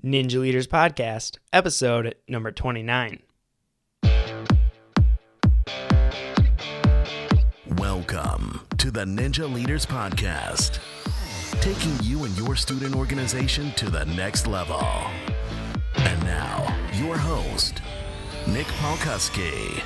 Ninja Leaders Podcast, episode number 29. Welcome to the Ninja Leaders Podcast, taking you and your student organization to the next level. And now, your host, Nick Palkowski.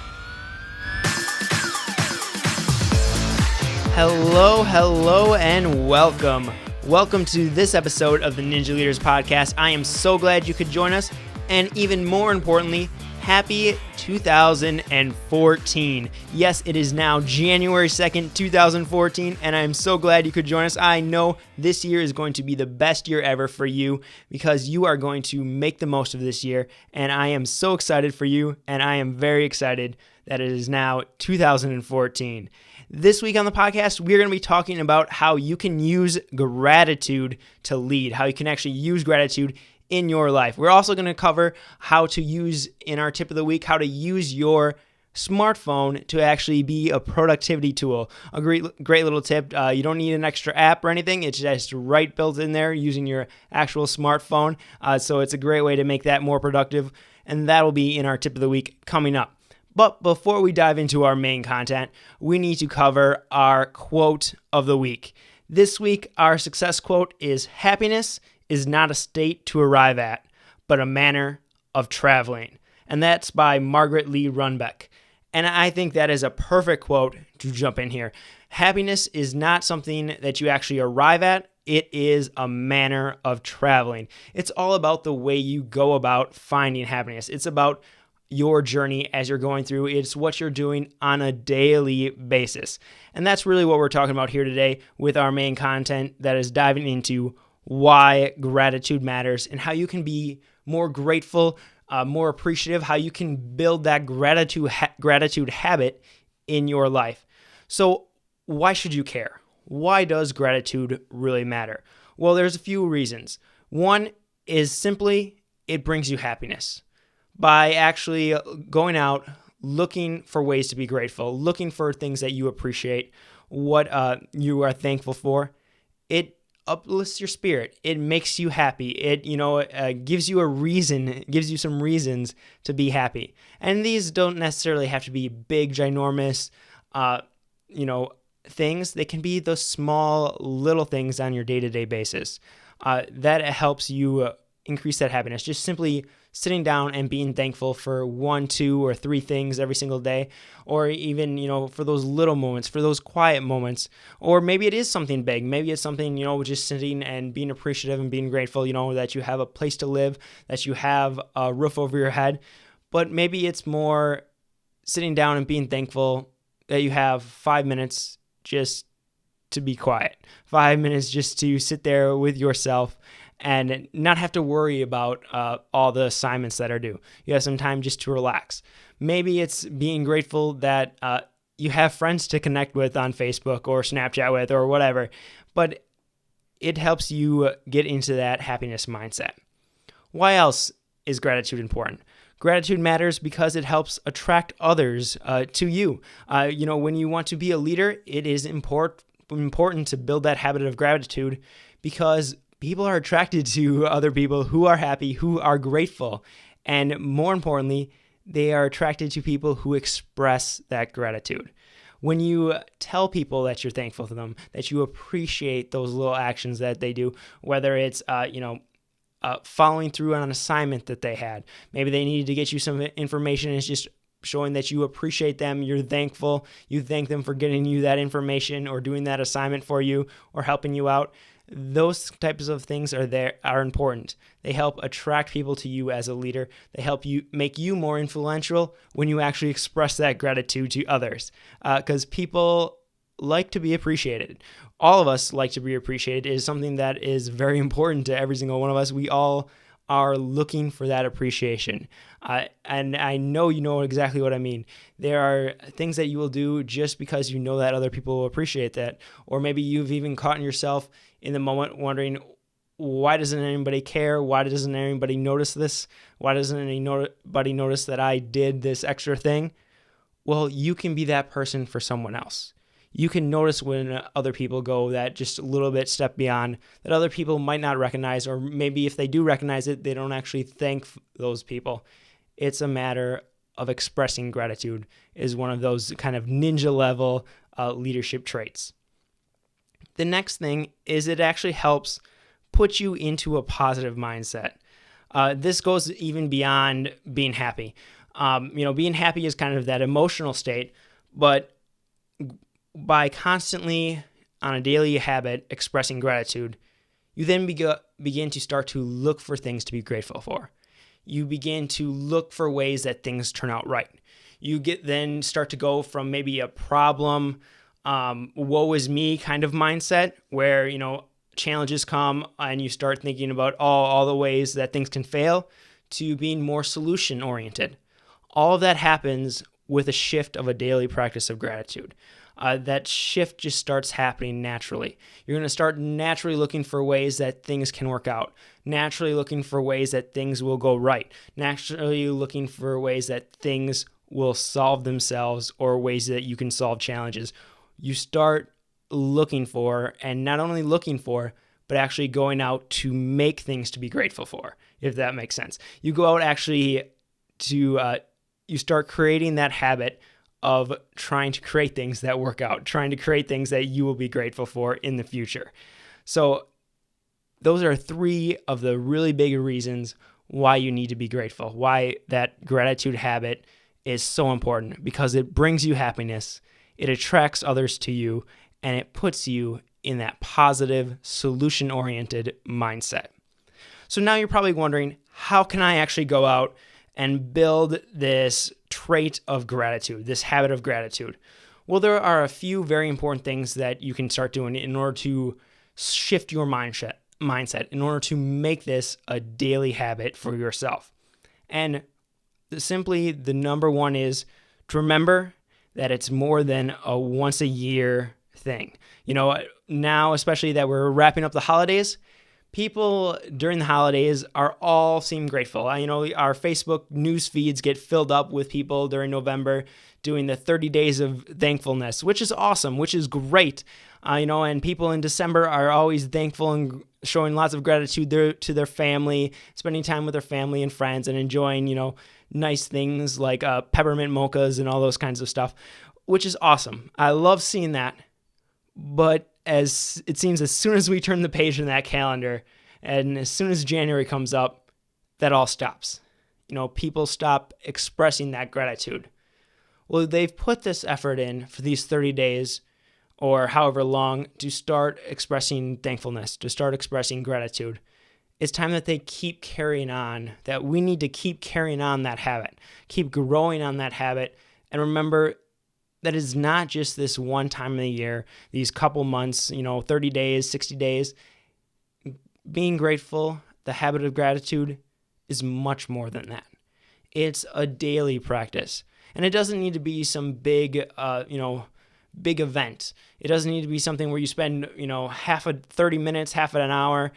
Hello, and welcome. Welcome to this episode of the Ninja Leaders Podcast. I am so glad you could join us, and even more importantly, happy 2014. Yes, it is now January 2nd, 2014, and I am so glad you could join us. I know this year is going to be the best year ever for you because you are going to make the most of this year, and I am so excited for you, and I am very excited that it is now 2014. This week on the podcast, we're going to be talking about how you can use gratitude to lead, how you can actually use gratitude in your life. We're also going to cover how to use, in our tip of the week, how to use your smartphone to actually be a productivity tool. A great little tip. You don't need an extra app or anything. It's just right built in there using your actual smartphone. So it's a great way to make that more productive. And that'll be in our tip of the week coming up. But before we dive into our main content, we need to cover our quote of the week. This week, our success quote is, "Happiness is not a state to arrive at, but a manner of traveling." And that's by Margaret Lee Runbeck. And I think that is a perfect quote to jump in here. Happiness is not something that you actually arrive at. It is a manner of traveling. It's all about the way you go about finding happiness. It's about your journey as you're going through. It's what you're doing on a daily basis. And that's really what we're talking about here today with our main content that is diving into why gratitude matters and how you can be more grateful, more appreciative, how you can build that gratitude habit in your life. So why should you care? Why does gratitude really matter? Well, there's a few reasons. One is simply it brings you happiness. By actually going out, looking for ways to be grateful, looking for things that you appreciate, what you are thankful for, it uplifts your spirit. It makes you happy. It gives you a reason, it gives you some reasons to be happy. And these don't necessarily have to be big, ginormous, things. They can be those small, little things on your day-to-day basis that helps you increase that happiness. Just simply sitting down and being thankful for 1, 2, or 3 things every single day, or even, for those little moments, for those quiet moments, or maybe it is something big. Maybe it's something, just sitting and being appreciative and being grateful, that you have a place to live, that you have a roof over your head. But maybe it's more sitting down and being thankful that you have 5 minutes just to be quiet, 5 minutes just to sit there with yourself and not have to worry about all the assignments that are due. You have some time just to relax. Maybe it's being grateful that you have friends to connect with on Facebook or Snapchat with or whatever, but it helps you get into that happiness mindset. Why else is gratitude important? Gratitude matters because it helps attract others to you. When you want to be a leader, it is important to build that habit of gratitude because people are attracted to other people who are happy, who are grateful. And more importantly, they are attracted to people who express that gratitude. When you tell people that you're thankful to them, that you appreciate those little actions that they do, whether it's, following through on an assignment that they had. Maybe they needed to get you some information and it's just showing that you appreciate them, you're thankful, you thank them for getting you that information or doing that assignment for you or helping you out. Those types of things are important. They help attract people to you as a leader. They help you make you more influential when you actually express that gratitude to others. Because people like to be appreciated. All of us like to be appreciated. It is something that is very important to every single one of us. We all are looking for that appreciation. And I know you know exactly what I mean. There are things that you will do just because you know that other people will appreciate that. Or maybe you've even caught yourself in the moment wondering, why doesn't anybody care? Why doesn't anybody notice this? Why doesn't anybody notice that I did this extra thing? Well, you can be that person for someone else. You can notice when other people go that just a little bit step beyond that other people might not recognize, or maybe if they do recognize it, they don't actually thank those people. It's a matter of expressing gratitude is one of those kind of ninja level leadership traits. The next thing is it actually helps put you into a positive mindset. This goes even beyond being happy. Being happy is kind of that emotional state, but by constantly on a daily habit expressing gratitude, you then begin to start to look for things to be grateful for. You begin to look for ways that things turn out right. You then start to go from maybe a problem, woe is me kind of mindset where, challenges come and you start thinking about all the ways that things can fail, to being more solution oriented. All of that happens with a shift of a daily practice of gratitude. That shift just starts happening naturally. You're going to start naturally looking for ways that things can work out, naturally looking for ways that things will go right, naturally looking for ways that things will solve themselves or ways that you can solve challenges. You start looking for, and not only looking for, but actually going out to make things to be grateful for, if that makes sense. You go out actually to, you start creating that habit of trying to create things that work out, trying to create things that you will be grateful for in the future. So those are 3 of the really big reasons why you need to be grateful, why that gratitude habit is so important, because it brings you happiness, it attracts others to you, and it puts you in that positive, solution-oriented mindset. So now you're probably wondering, how can I actually go out and build this trait of gratitude, this habit of gratitude? Well, there are a few very important things that you can start doing in order to shift your mindset, in order to make this a daily habit for yourself. And simply the number one is to remember that it's more than a once a year thing. Now, especially that we're wrapping up the holidays, people during the holidays are all seem grateful. Our Facebook news feeds get filled up with people during November doing the 30 days of thankfulness, which is awesome, which is great. And people in December are always thankful and showing lots of gratitude to their family, spending time with their family and friends, and enjoying, nice things like peppermint mochas and all those kinds of stuff, which is awesome. I love seeing that. But as it seems, as soon as we turn the page in that calendar, and as soon as January comes up, that all stops. People stop expressing that gratitude. Well, they've put this effort in for these 30 days or however long to start expressing thankfulness, to start expressing gratitude. It's time that they keep carrying on, that we need to keep carrying on that habit, keep growing on that habit, and remember that is not just this one time of the year, these couple months, 30 days, 60 days. Being grateful, the habit of gratitude, is much more than that. It's a daily practice. And it doesn't need to be some big event. It doesn't need to be something where you spend, 30 minutes, half an hour,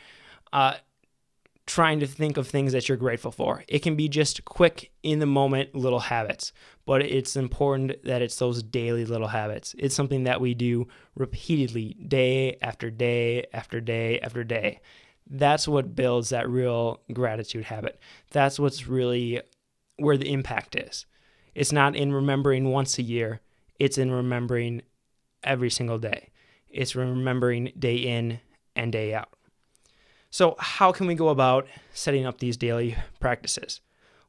trying to think of things that you're grateful for. It can be just quick, in the moment little habits, but it's important that it's those daily little habits. It's something that we do repeatedly, day after day after day after day. That's what builds that real gratitude habit. That's what's really where the impact is. It's not in remembering once a year. It's in remembering every single day. It's remembering day in and day out. So how can we go about setting up these daily practices?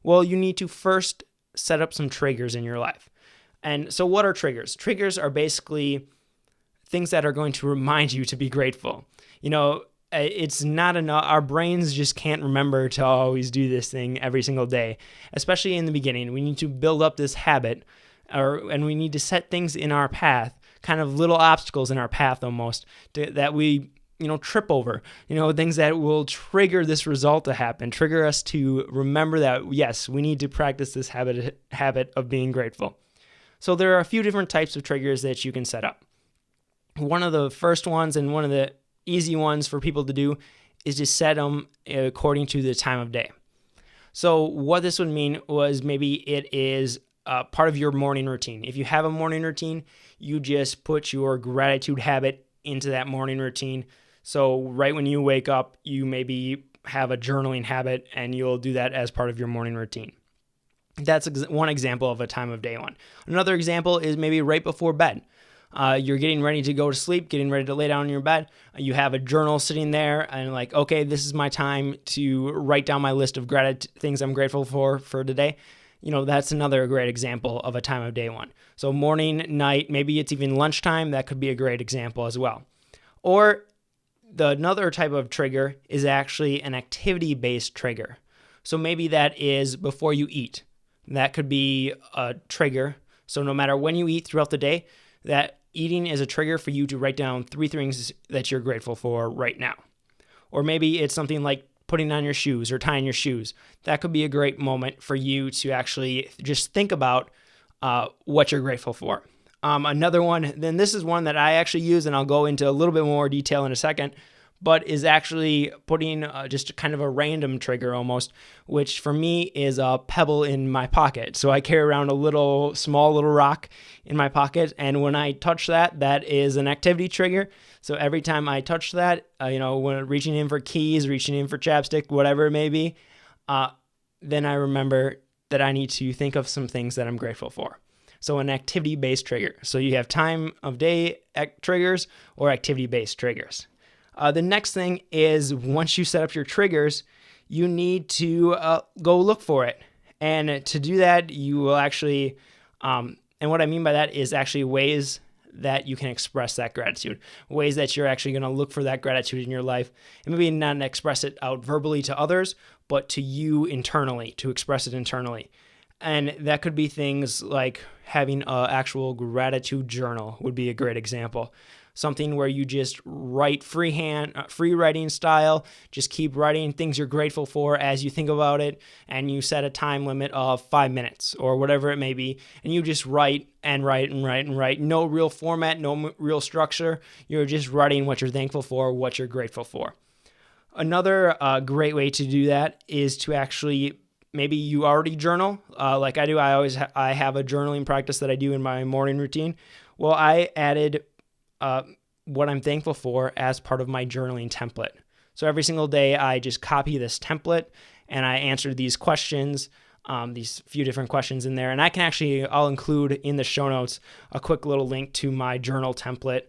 Well, you need to first set up some triggers in your life. And so what are triggers? Triggers are basically things that are going to remind you to be grateful. It's not enough. Our brains just can't remember to always do this thing every single day, especially in the beginning. We need to build up this habit, and we need to set things in our path, kind of little obstacles in our path almost, that we trip over, things that will trigger this result to happen, trigger us to remember that, yes, we need to practice this habit of being grateful. So there are a few different types of triggers that you can set up. One of the first ones, and one of the easy ones for people to do, is to set them according to the time of day. So what this would mean was maybe it is part of your morning routine. If you have a morning routine, you just put your gratitude habit into that morning routine. So right when you wake up, you maybe have a journaling habit and you'll do that as part of your morning routine. That's one example of a time of day one. Another example is maybe right before bed. You're getting ready to go to sleep, getting ready to lay down in your bed. You have a journal sitting there and like, okay, this is my time to write down my list of things I'm grateful for today. That's another great example of a time of day one. So morning, night, maybe it's even lunchtime. That could be a great example as well. Or another type of trigger is actually an activity-based trigger. So maybe that is before you eat. That could be a trigger. So no matter when you eat throughout the day, that eating is a trigger for you to write down 3 things that you're grateful for right now. Or maybe it's something like putting on your shoes or tying your shoes. That could be a great moment for you to actually just think about what you're grateful for. Another one, then this is one that I actually use, and I'll go into a little bit more detail in a second, but is actually putting just kind of a random trigger almost, which for me is a pebble in my pocket. So I carry around a small little rock in my pocket, and when I touch that is an activity trigger. So every time I touch that, when reaching in for keys, reaching in for chapstick, whatever it may be, then I remember that I need to think of some things that I'm grateful for. So an activity-based trigger. So you have time of day triggers or activity-based triggers. The next thing is once you set up your triggers, you need to go look for it. And to do that, you will actually, and what I mean by that is actually ways that you can express that gratitude, ways that you're actually going to look for that gratitude in your life, and maybe not express it out verbally to others, but to you internally, to express it internally. And that could be things like having an actual gratitude journal would be a great example. Something where you just write free writing style, just keep writing things you're grateful for as you think about it, and you set a time limit of 5 minutes or whatever it may be, and you just write and write and write and write. No real format, no real structure. You're just writing what you're thankful for, what you're grateful for. Another great way to do that is to actually, maybe you already journal, like I do. I have a journaling practice that I do in my morning routine. Well, I added what I'm thankful for as part of my journaling template. So every single day, I just copy this template and I answer these questions, these few different questions in there. And I'll include in the show notes a quick little link to my journal template.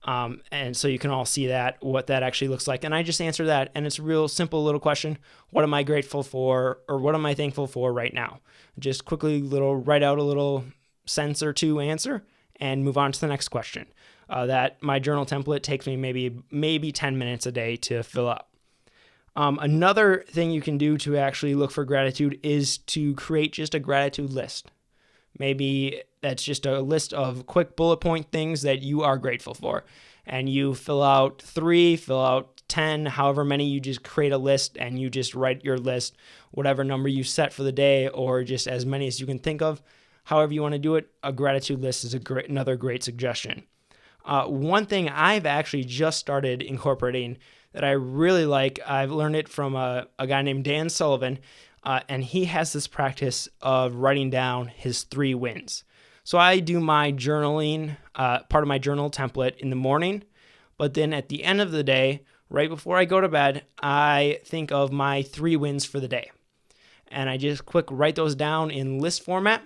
And so you can all see what that actually looks like. And I just answer that. And it's a real simple little question. What am I grateful for, or what am I thankful for right now? Just quickly write out a little sentence or two answer and move on to the next question. That my journal template takes me maybe 10 minutes a day to fill up. Another thing you can do to actually look for gratitude is to create just a gratitude list. Maybe that's just a list of quick bullet point things that you are grateful for. And you fill out 3, fill out 10, however many, you just create a list and you just write your list, whatever number you set for the day, or just as many as you can think of. However you want to do it, a gratitude list is another great suggestion. One thing I've actually just started incorporating that I really like, I've learned it from a guy named Dan Sullivan, and he has this practice of writing down his 3 wins. So I do my journaling, part of my journal template in the morning, but then at the end of the day, right before I go to bed, I think of my 3 wins for the day. And I just write those down in list format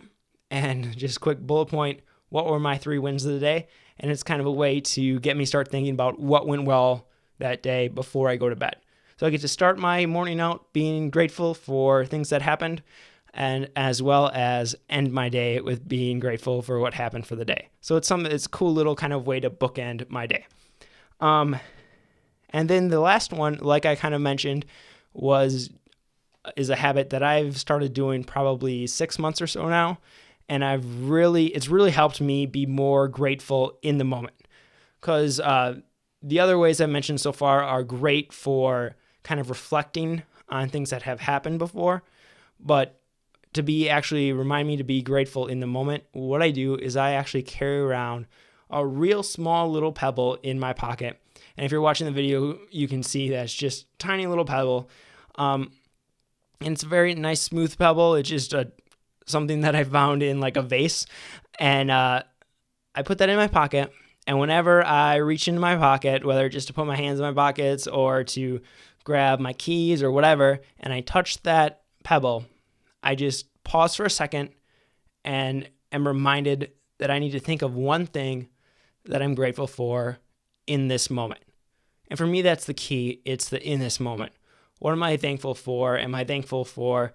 and just quick bullet point, what were my 3 wins of the day? And it's kind of a way to get me start thinking about what went well that day before I go to bed. So I get to start my morning out being grateful for things that happened, and as well as end my day with being grateful for what happened for the day. So it's a cool little kind of way to bookend my day. And then the last one, like I kind of mentioned, is a habit that I've started doing probably 6 months or so now. And it's really helped me be more grateful in the moment. Because the other ways I mentioned so far are great for kind of reflecting on things that have happened before. But remind me to be grateful in the moment, what I do is I actually carry around a real small little pebble in my pocket. And if you're watching the video, you can see that it's just a tiny little pebble. And it's a very nice smooth pebble. It's just a something that I found in like a vase, and I put that in my pocket. And whenever I reach into my pocket, whether just to put my hands in my pockets or to grab my keys or whatever, and I touch that pebble, I just pause for a second and am reminded that I need to think of one thing that I'm grateful for in this moment. And for me, that's the key. It's the in this moment. What am I thankful for? Am I thankful for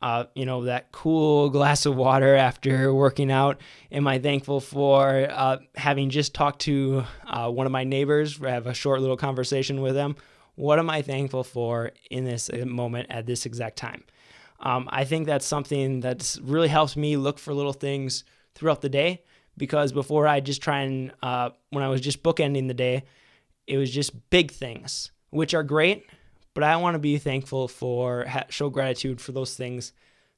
that cool glass of water after working out? Am I thankful for having just talked to one of my neighbors, have a short little conversation with them? What am I thankful for in this moment at this exact time? I think that's something that's really helps me look for little things throughout the day, because before I just try and, when I was just bookending the day, it was just big things, which are great, but I want to be thankful for, show gratitude for those things,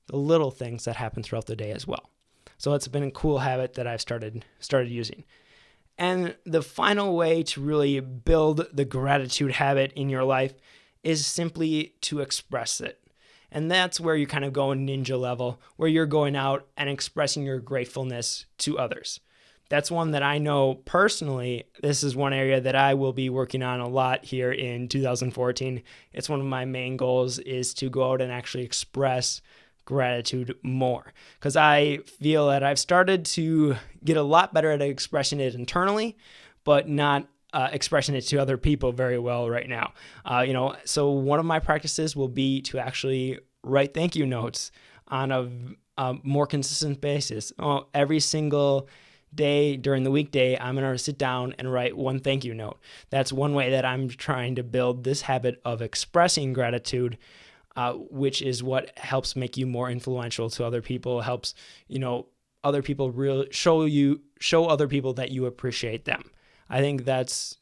the little things that happen throughout the day as well. So it's been a cool habit that I've started using. And the final way to really build the gratitude habit in your life is simply to express it. And that's where you kind of go ninja level, where you're going out and expressing your gratefulness to others. That's one that I know personally, this is one area that I will be working on a lot here in 2014. It's one of my main goals, is to go out and actually express gratitude more, because I feel that I've started to get a lot better at expressing it internally, but not expressing it to other people very well right now. So one of my practices will be to actually write thank you notes on a more consistent basis. Every single day during the weekday, I'm going to sit down and write one thank you note. That's one way that I'm trying to build this habit of expressing gratitude, which is what helps make you more influential to other people, helps, other people really show other people that you appreciate them. I think that's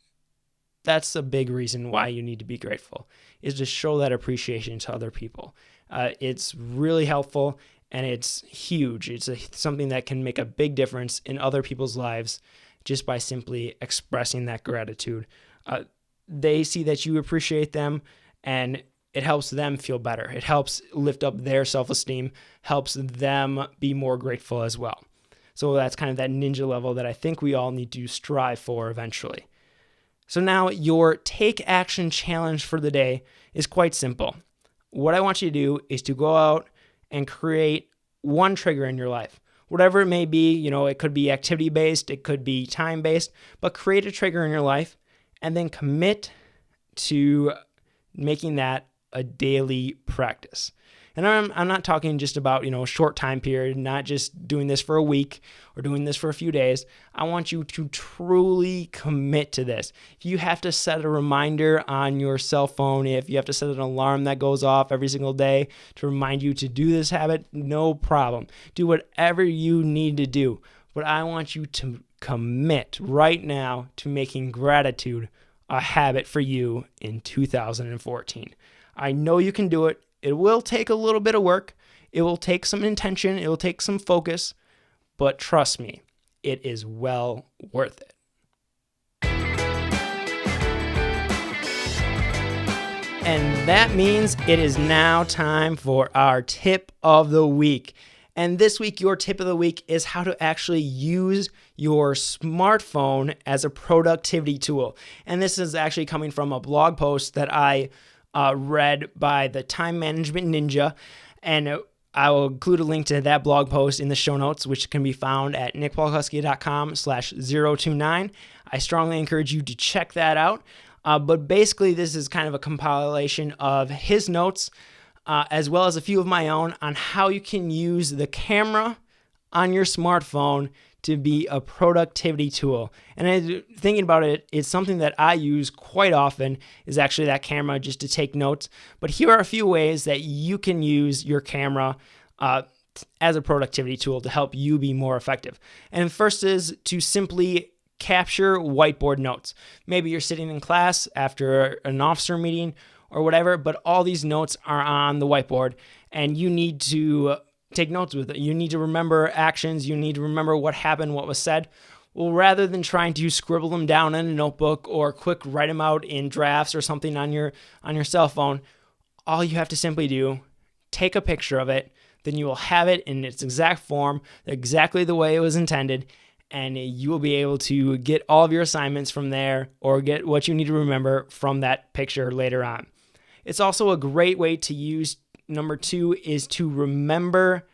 a big reason why you need to be grateful, is to show that appreciation to other people. It's really helpful, and it's huge. It's something that can make a big difference in other people's lives just by simply expressing that gratitude. They see that you appreciate them, and it helps them feel better. It helps lift up their self-esteem, helps them be more grateful as well. So that's kind of that ninja level that I think we all need to strive for eventually. So now your take action challenge for the day is quite simple. What I want you to do is to go out and create one trigger in your life. Whatever it may be, it could be activity-based, it could be time-based, but create a trigger in your life and then commit to making that a daily practice. And I'm not talking just about, a short time period, not just doing this for a week or doing this for a few days. I want you to truly commit to this. If you have to set a reminder on your cell phone, if you have to set an alarm that goes off every single day to remind you to do this habit, no problem. Do whatever you need to do. But I want you to commit right now to making gratitude a habit for you in 2014. I know you can do it. It will take a little bit of work. It will take some intention. It will take some focus. But trust me, it is well worth it. And that means it is now time for our tip of the week. And this week, your tip of the week is how to actually use your smartphone as a productivity tool. And this is actually coming from a blog post that I read by the Time Management Ninja, and I will include a link to that blog post in the show notes, which can be found at nickpalkowski.com/029. I strongly encourage you to check that out. But basically, this is kind of a compilation of his notes, as well as a few of my own, on how you can use the camera on your smartphone to be a productivity tool. And thinking about it, it's something that I use quite often, is actually that camera, just to take notes. But here are a few ways that you can use your camera as a productivity tool to help you be more effective. And first is to simply capture whiteboard notes. Maybe you're sitting in class after an officer meeting or whatever, but all these notes are on the whiteboard, and you need to take notes with it. You need to remember actions. You need to remember what happened, what was said. Well, rather than trying to scribble them down in a notebook or quick write them out in drafts or something on your cell phone, all you have to simply do, take a picture of it. then you will have it in its exact form, exactly the way it was intended, and you will be able to get all of your assignments from there or get what you need to remember from that picture later on. It's also a great way to use. Number 2 is to remember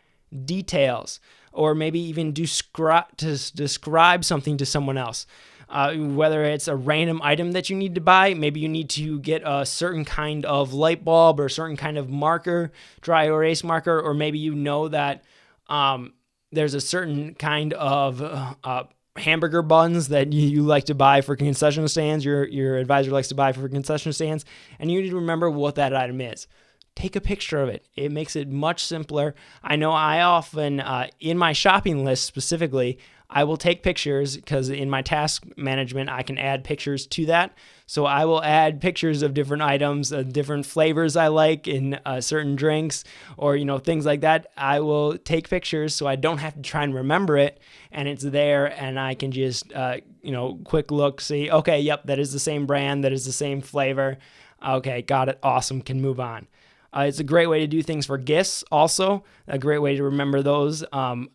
details, or maybe even describe something to someone else. Whether it's a random item that you need to buy, maybe you need to get a certain kind of light bulb or a certain kind of marker, dry erase marker, or maybe you know that there's a certain kind of hamburger buns that you like to buy for concession stands, your advisor likes to buy for concession stands, and you need to remember what that item is. Take a picture of it. It makes it much simpler. I know I often, in my shopping list specifically, I will take pictures because in my task management, I can add pictures to that. So I will add pictures of different items, different flavors I like in certain drinks, or, things like that. I will take pictures so I don't have to try and remember it, and it's there, and I can just, quick look, see, okay, yep, that is the same brand, that is the same flavor. Okay, got it, awesome, can move on. It's a great way to do things for gifts also, a great way to remember those.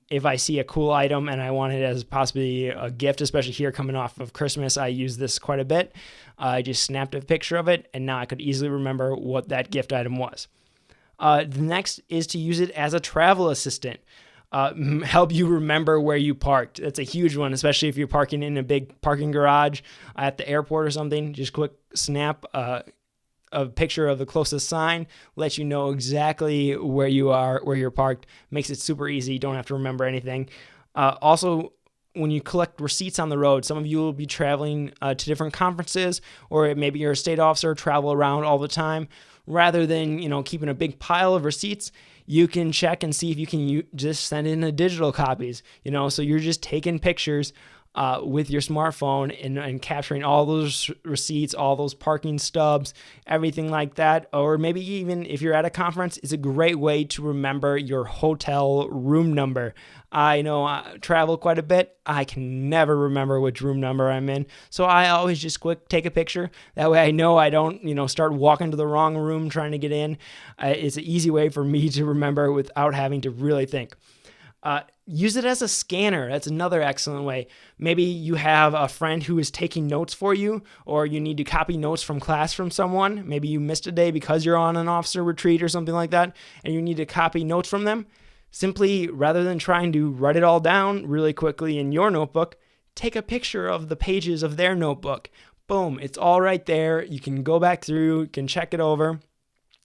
If I see a cool item and I want it as possibly a gift, especially here coming off of Christmas, I use this quite a bit. I just snapped a picture of it, and now I could easily remember what that gift item was. The next is to use it as a travel assistant. Help you remember where you parked. That's a huge one, especially if you're parking in a big parking garage at the airport or something. Just quick snap a picture of the closest sign, lets you know exactly where you are, where you're parked, makes it super easy. You don't have to remember anything. Also, when you collect receipts on the road, some of you will be traveling to different conferences, or maybe you're a state officer, travel around all the time. Rather than, keeping a big pile of receipts, you can check and see if you can just send in the digital copies, so you're just taking pictures with your smartphone and capturing all those receipts, all those parking stubs, everything like that. Or maybe even if you're at a conference, it's a great way to remember your hotel room number. I know I travel quite a bit. I can never remember which room number I'm in. So I always just quick take a picture. That way I know I don't, start walking to the wrong room trying to get in. It's an easy way for me to remember without having to really think. Use it as a scanner. That's another excellent way. Maybe you have a friend who is taking notes for you, or you need to copy notes from class from someone. Maybe you missed a day because you're on an officer retreat or something like that, and you need to copy notes from them. Simply, rather than trying to write it all down really quickly in your notebook, take a picture of the pages of their notebook. Boom, it's all right there. You can go back through, you can check it over.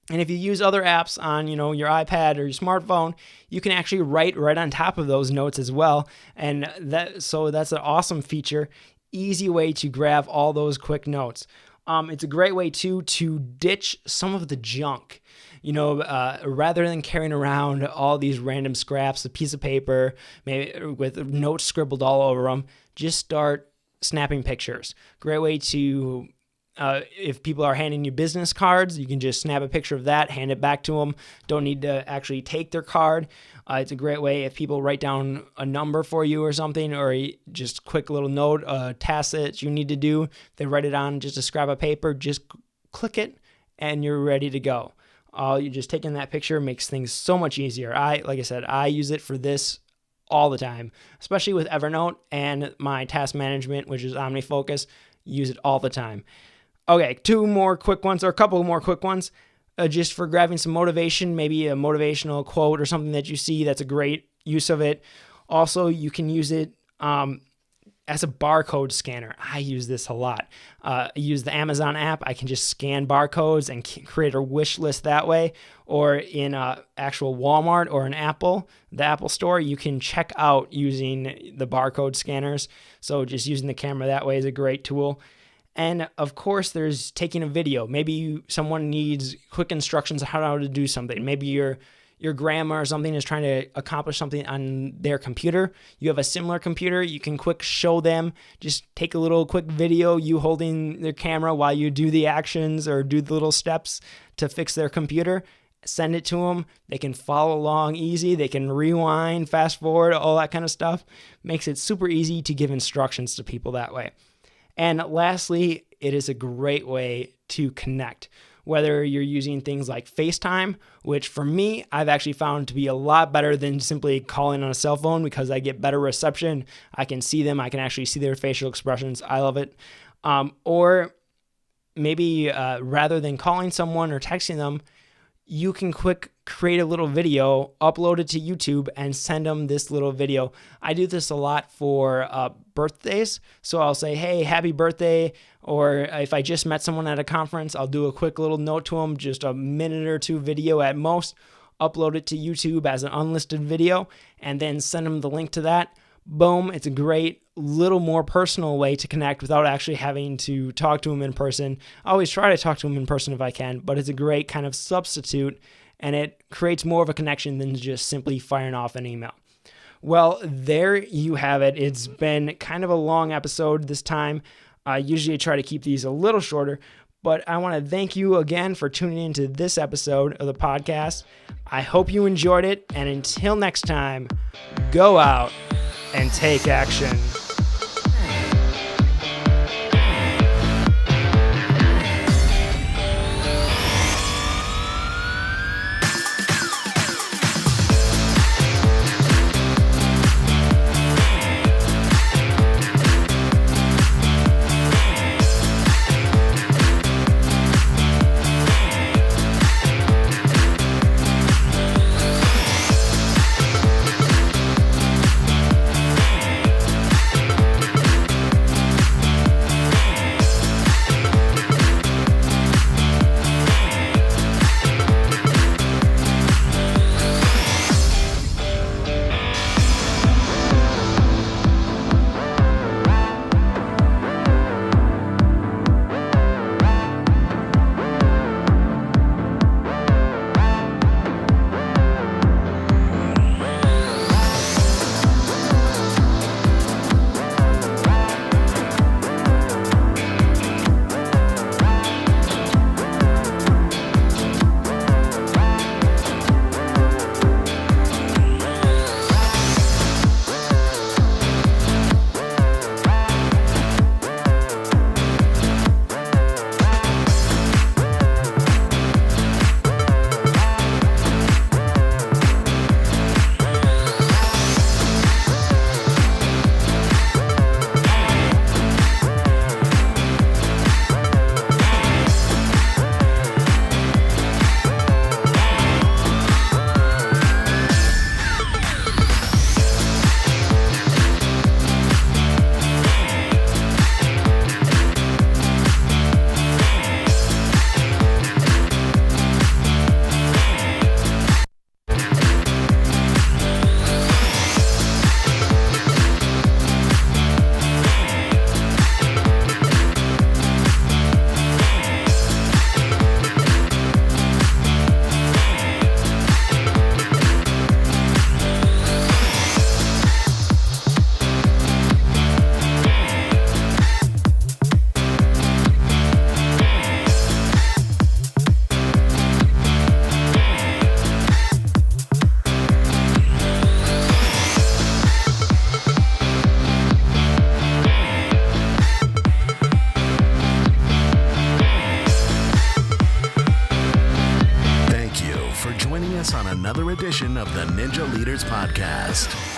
And if you use other apps on, your iPad or your smartphone, you can actually write right on top of those notes as well. And that's an awesome feature, easy way to grab all those quick notes. It's a great way too to ditch some of the junk. Rather than carrying around all these random scraps, a piece of paper, maybe with notes scribbled all over them, just start snapping pictures. Great way to if people are handing you business cards, you can just snap a picture of that, hand it back to them. Don't need to actually take their card. It's a great way if people write down a number for you or something, or just quick little note, a task that you need to do. They write it on just a scrap of paper, just click it, and you're ready to go. You just taking that picture makes things so much easier. Like I said, I use it for this all the time, especially with Evernote and my task management, which is OmniFocus. Use it all the time. Okay, a couple more quick ones, just for grabbing some motivation, maybe a motivational quote or something that you see. That's a great use of it. Also, you can use it as a barcode scanner. I use this a lot. I use the Amazon app. I can just scan barcodes and create a wish list that way. Or in actual Walmart or the Apple store, you can check out using the barcode scanners. So just using the camera that way is a great tool. And of course, there's taking a video. Maybe someone needs quick instructions on how to do something. Maybe your grandma or something is trying to accomplish something on their computer. You have a similar computer. You can quick show them. Just take a little quick video, you holding the camera while you do the actions or do the little steps to fix their computer. Send it to them. They can follow along easy. They can rewind, fast forward, all that kind of stuff. Makes it super easy to give instructions to people that way. And lastly, it is a great way to connect. whether you're using things like FaceTime, which for me, I've actually found to be a lot better than simply calling on a cell phone because I get better reception. I can see them. I can actually see their facial expressions. I love it. Or maybe rather than calling someone or texting them, you can create a little video, upload it to YouTube, and send them this little video. I do this a lot for birthdays. So I'll say, hey, happy birthday. Or if I just met someone at a conference, I'll do a quick little note to them, just a minute or two video at most, upload it to YouTube as an unlisted video, and then send them the link to that. Boom, it's a great little more personal way to connect without actually having to talk to them in person. I always try to talk to them in person if I can, but it's a great kind of substitute, and it creates more of a connection than just simply firing off an email. Well, there you have it. It's been kind of a long episode this time. I usually try to keep these a little shorter, but I want to thank you again for tuning into this episode of the podcast. I hope you enjoyed it, and until next time, go out and take action. Another edition of the Ninja Leaders Podcast.